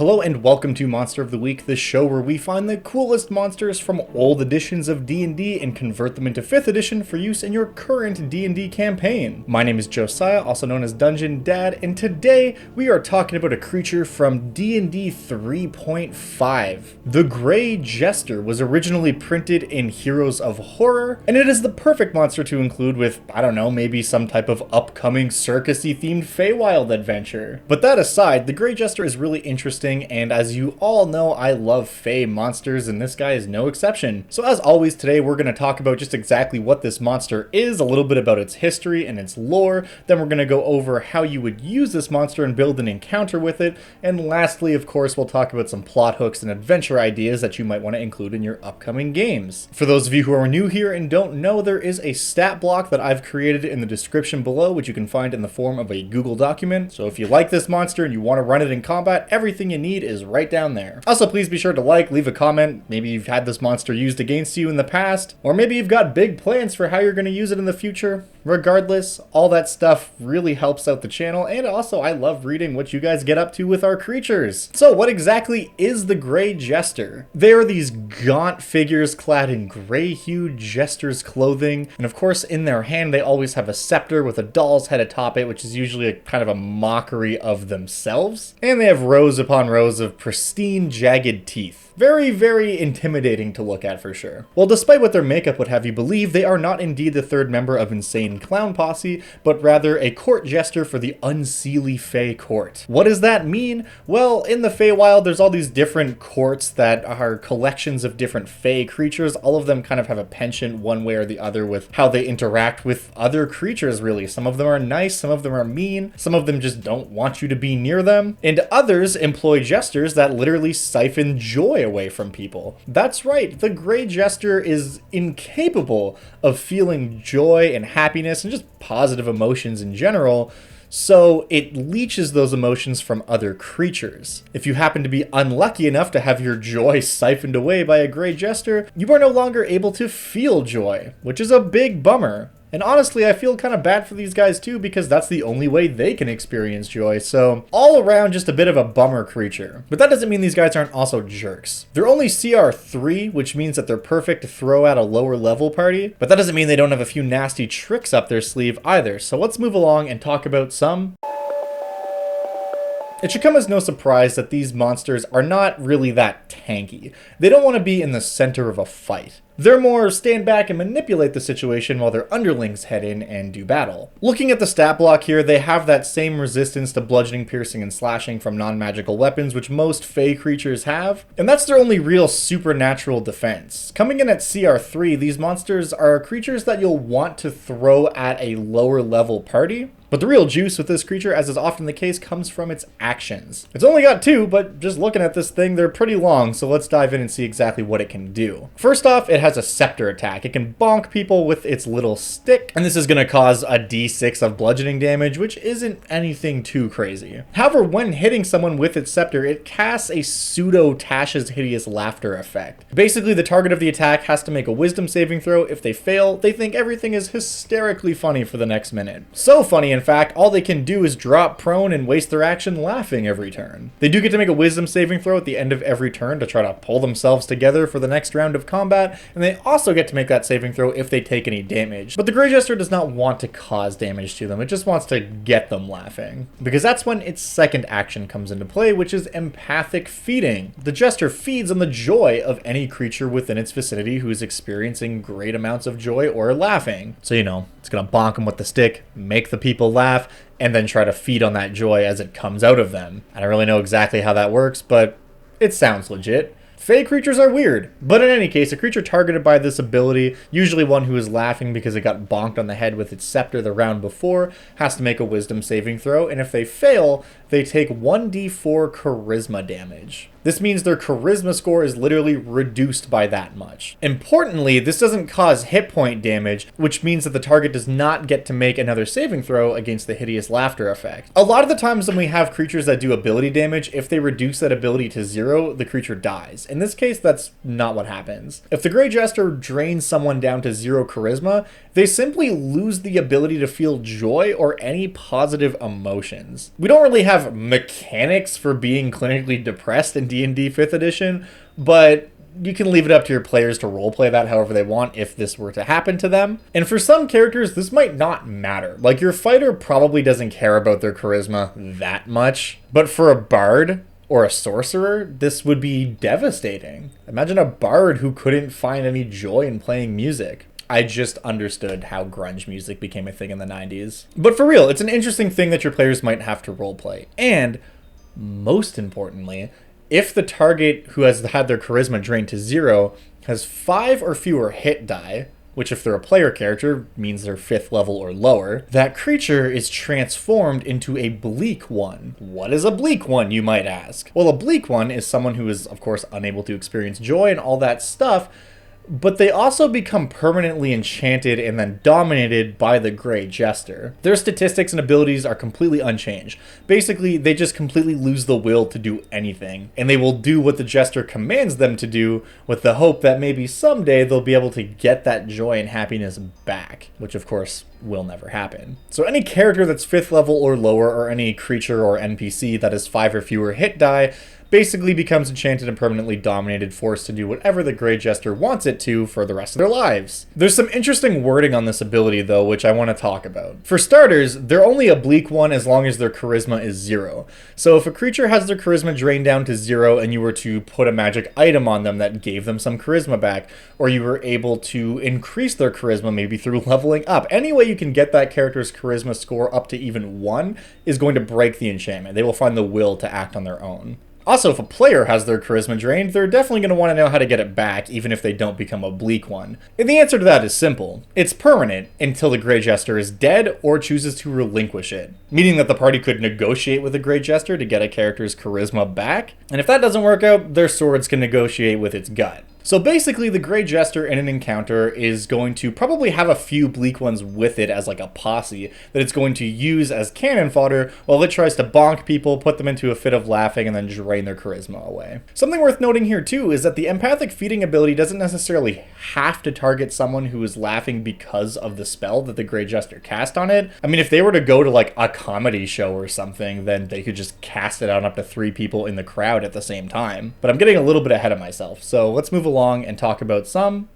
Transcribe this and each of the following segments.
Hello and welcome to Monster of the Week, the show where we find the coolest monsters from old editions of D&D and convert them into 5th edition for use in your current D&D campaign. My name is Josiah, also known as Dungeon Dad, and today we are talking about a creature from D&D 3.5. The Gray Jester was originally printed in Heroes of Horror, and it is the perfect monster to include with, I don't know, maybe some type of upcoming circus-y themed Feywild adventure. But that aside, the Gray Jester is really interesting, and as you all know, I love Fey monsters, and this guy is no exception. So as always, today we're going to talk about just exactly what this monster is, a little bit about its history and its lore, then we're going to go over how you would use this monster and build an encounter with it, and lastly, of course, we'll talk about some plot hooks and adventure ideas that you might want to include in your upcoming games. For those of you who are new here and don't know, there is a stat block that I've created in the description below, which you can find in the form of a Google document. So if you like this monster and you want to run it in combat, everything you need is right down there. Also, please be sure to leave a comment. Maybe you've had this monster used against you in the past, or maybe you've got big plans for how you're going to use it in the future. Regardless, all that stuff really helps out the channel, and also I love reading what you guys get up to with our creatures. So what exactly is the Gray Jester? They are these gaunt figures clad in gray-hued jester's clothing, and of course in their hand they always have a scepter with a doll's head atop it, which is usually a kind of a mockery of themselves. And they have rows upon rows of pristine, jagged teeth. Very, very intimidating to look at for sure. Well, despite what their makeup would have you believe, they are not indeed the third member of Insane Clown Posse, but rather a court jester for the unseelie Fey court. What does that mean? Well, in the Feywild, there's all these different courts that are collections of different Fey creatures. All of them kind of have a penchant one way or the other with how they interact with other creatures, really. Some of them are nice, some of them are mean, some of them just don't want you to be near them, and others employ jesters that literally siphon joy away from people. That's right, the Gray Jester is incapable of feeling joy and happiness and just positive emotions in general, so it leeches those emotions from other creatures. If you happen to be unlucky enough to have your joy siphoned away by a Gray Jester, you are no longer able to feel joy, which is a big bummer. And honestly, I feel kind of bad for these guys too, because that's the only way they can experience joy. So all around, just a bit of a bummer creature. But that doesn't mean these guys aren't also jerks. They're only CR 3, which means that they're perfect to throw at a lower level party. But that doesn't mean they don't have a few nasty tricks up their sleeve either. So let's move along and talk about some. It should come as no surprise that these monsters are not really that tanky. They don't want to be in the center of a fight. They're more stand back and manipulate the situation while their underlings head in and do battle. Looking at the stat block here, they have that same resistance to bludgeoning, piercing, and slashing from non-magical weapons which most Fey creatures have, and that's their only real supernatural defense. Coming in at CR 3, these monsters are creatures that you'll want to throw at a lower level party. But the real juice with this creature, as is often the case, comes from its actions. It's only got 2, but just looking at this thing, they're pretty long, so let's dive in and see exactly what it can do. First off, it has a scepter attack. It can bonk people with its little stick, and this is going to cause a d6 of bludgeoning damage, which isn't anything too crazy. However, when hitting someone with its scepter, it casts a pseudo Tasha's hideous laughter effect. Basically, the target of the attack has to make a wisdom saving throw. If they fail, they think everything is hysterically funny for the next minute. So funny, in fact, all they can do is drop prone and waste their action laughing every turn. They do get to make a wisdom saving throw at the end of every turn to try to pull themselves together for the next round of combat, and they also get to make that saving throw if they take any damage. But the Gray Jester does not want to cause damage to them, it just wants to get them laughing. Because that's when its second action comes into play, which is empathic feeding. The Jester feeds on the joy of any creature within its vicinity who is experiencing great amounts of joy or laughing. So, it's gonna bonk them with the stick, make the people laugh, and then try to feed on that joy as it comes out of them. I don't really know exactly how that works, but it sounds legit. Fey creatures are weird, but in any case, a creature targeted by this ability, usually one who is laughing because it got bonked on the head with its scepter the round before, has to make a wisdom saving throw, and if they fail, they take 1d4 charisma damage. This means their charisma score is literally reduced by that much. Importantly, this doesn't cause hit point damage, which means that the target does not get to make another saving throw against the hideous laughter effect. A lot of the times when we have creatures that do ability damage, if they reduce that ability to 0, the creature dies. In this case, that's not what happens. If the Gray Jester drains someone down to 0 charisma, they simply lose the ability to feel joy or any positive emotions. We don't really have mechanics for being clinically depressed in D&D 5th edition, but you can leave it up to your players to roleplay that however they want if this were to happen to them. And for some characters, this might not matter. Like, your fighter probably doesn't care about their charisma that much. But for a bard or a sorcerer, this would be devastating. Imagine a bard who couldn't find any joy in playing music. I just understood how grunge music became a thing in the 90s. But for real, it's an interesting thing that your players might have to roleplay. And most importantly, if the target who has had their charisma drained to 0 has 5 or fewer hit die, which if they're a player character means they're 5th level or lower, that creature is transformed into a bleak one. What is a bleak one, you might ask? Well, a bleak one is someone who is, of course, unable to experience joy and all that stuff, but they also become permanently enchanted and then dominated by the Gray Jester. Their statistics and abilities are completely unchanged. Basically, they just completely lose the will to do anything, and they will do what the Jester commands them to do with the hope that maybe someday they'll be able to get that joy and happiness back, which of course will never happen. So any character that's 5th level or lower, or any creature or NPC that has 5 or fewer hit die, basically becomes enchanted and permanently dominated, forced to do whatever the Gray Jester wants it to for the rest of their lives. There's some interesting wording on this ability though, which I want to talk about. For starters, they're only a bleak one as long as their charisma is 0. So if a creature has their charisma drained down to 0 and you were to put a magic item on them that gave them some charisma back, or you were able to increase their charisma maybe through leveling up, any way you can get that character's charisma score up to even 1 is going to break the enchantment. They will find the will to act on their own. Also, if a player has their charisma drained, they're definitely going to want to know how to get it back, even if they don't become a bleak one. And the answer to that is simple. It's permanent until the Gray Jester is dead or chooses to relinquish it, meaning that the party could negotiate with the Gray Jester to get a character's charisma back, and if that doesn't work out, their swords can negotiate with its gut. So basically, the Gray Jester in an encounter is going to probably have a few bleak ones with it as like a posse that it's going to use as cannon fodder while it tries to bonk people, put them into a fit of laughing, and then drain their charisma away. Something worth noting here too is that the empathic feeding ability doesn't necessarily have to target someone who is laughing because of the spell that the Gray Jester cast on it. I mean, if they were to go to like a comedy show or something, then they could just cast it on up to 3 people in the crowd at the same time. But I'm getting a little bit ahead of myself, so let's move along and talk about some.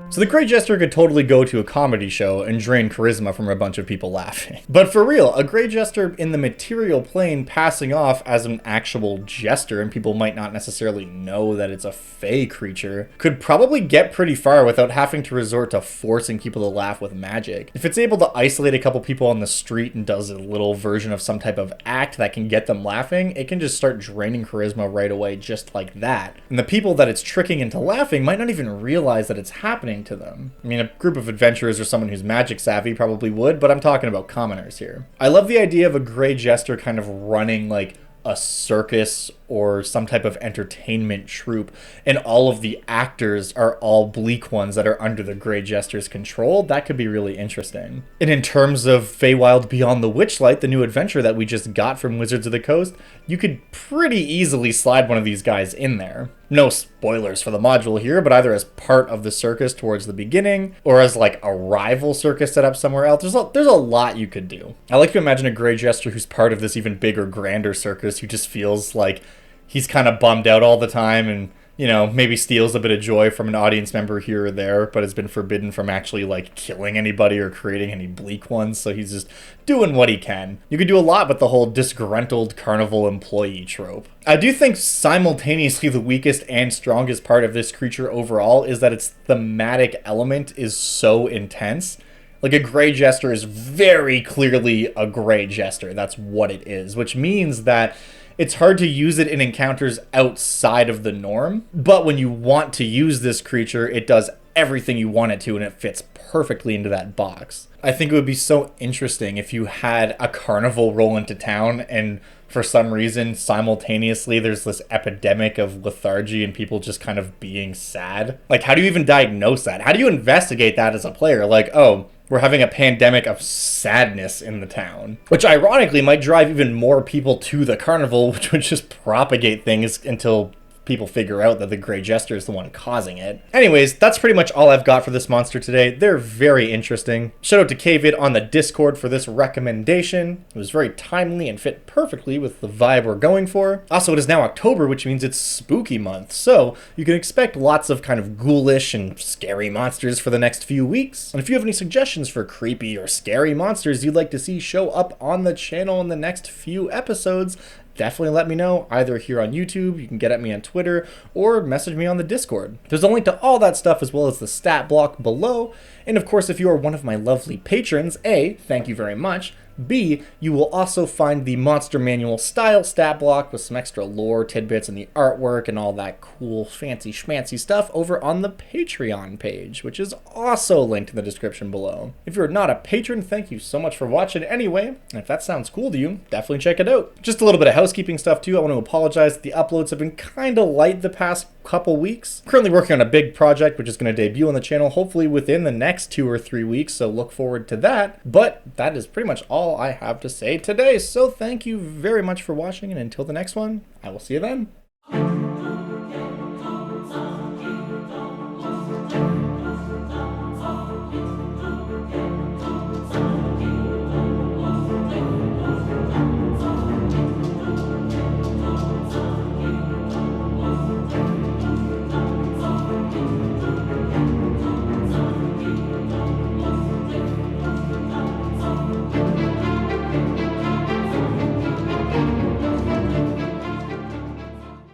So the Gray Jester could totally go to a comedy show and drain charisma from a bunch of people laughing. But for real, a Gray Jester in the material plane passing off as an actual jester, and people might not necessarily know that it's a fey creature, could probably get pretty far without having to resort to forcing people to laugh with magic. If it's able to isolate a couple people on the street and does a little version of some type of act that can get them laughing, it can just start draining charisma right away just like that. And the people that it's tricking into laughing might not even realize that it's happening to them. I mean, a group of adventurers or someone who's magic savvy probably would, but I'm talking about commoners here. I love the idea of a Gray Jester kind of running like a circus or some type of entertainment troupe, and all of the actors are all bleak ones that are under the Gray Jester's control. That could be really interesting. And in terms of Feywild Beyond The Witchlight, the new adventure that we just got from Wizards of the Coast, you could pretty easily slide one of these guys in there. No spoilers for the module here, but either as part of the circus towards the beginning, or as like a rival circus set up somewhere else. There's a lot you could do. I like to imagine a Gray Jester who's part of this even bigger, grander circus who just feels like he's kind of bummed out all the time and, you know, maybe steals a bit of joy from an audience member here or there, but has been forbidden from actually, like, killing anybody or creating any bleak ones, so he's just doing what he can. You could do a lot with the whole disgruntled carnival employee trope. I do think simultaneously the weakest and strongest part of this creature overall is that its thematic element is so intense. Like, a Gray Jester is very clearly a Gray Jester. That's what it is, which means that it's hard to use it in encounters outside of the norm, but when you want to use this creature, it does everything you want it to, and it fits perfectly into that box. I think it would be so interesting if you had a carnival roll into town, and for some reason, simultaneously, there's this epidemic of lethargy and people just kind of being sad. Like, how do you even diagnose that? How do you investigate that as a player? Like, oh, We're having a pandemic of sadness in the town, which ironically might drive even more people to the carnival, which would just propagate things until people figure out that the Gray Jester is the one causing it. Anyways, that's pretty much all I've got for this monster today. They're very interesting. Shout out to KVid on the Discord for this recommendation. It was very timely and fit perfectly with the vibe we're going for. Also, it is now October, which means it's spooky month, so you can expect lots of kind of ghoulish and scary monsters for the next few weeks. And if you have any suggestions for creepy or scary monsters you'd like to see show up on the channel in the next few episodes, definitely let me know, either here on YouTube, you can get at me on Twitter, or message me on the Discord. There's a link to all that stuff as well as the stat block below. And of course, if you are one of my lovely patrons, A, thank you very much. B, you will also find the Monster Manual style stat block with some extra lore tidbits and the artwork and all that cool fancy schmancy stuff over on the Patreon page, which is also linked in the description below. If you're not a patron, thank you so much for watching anyway, and if that sounds cool to you, definitely check it out. Just a little bit of housekeeping stuff too. I want to apologize that the uploads have been kind of light the past couple weeks. I'm currently working on a big project which is going to debut on the channel hopefully within the next 2 or 3 weeks, so look forward to that. But that is pretty much all I have to say today, so thank you very much for watching, and until the next one, I will see you then.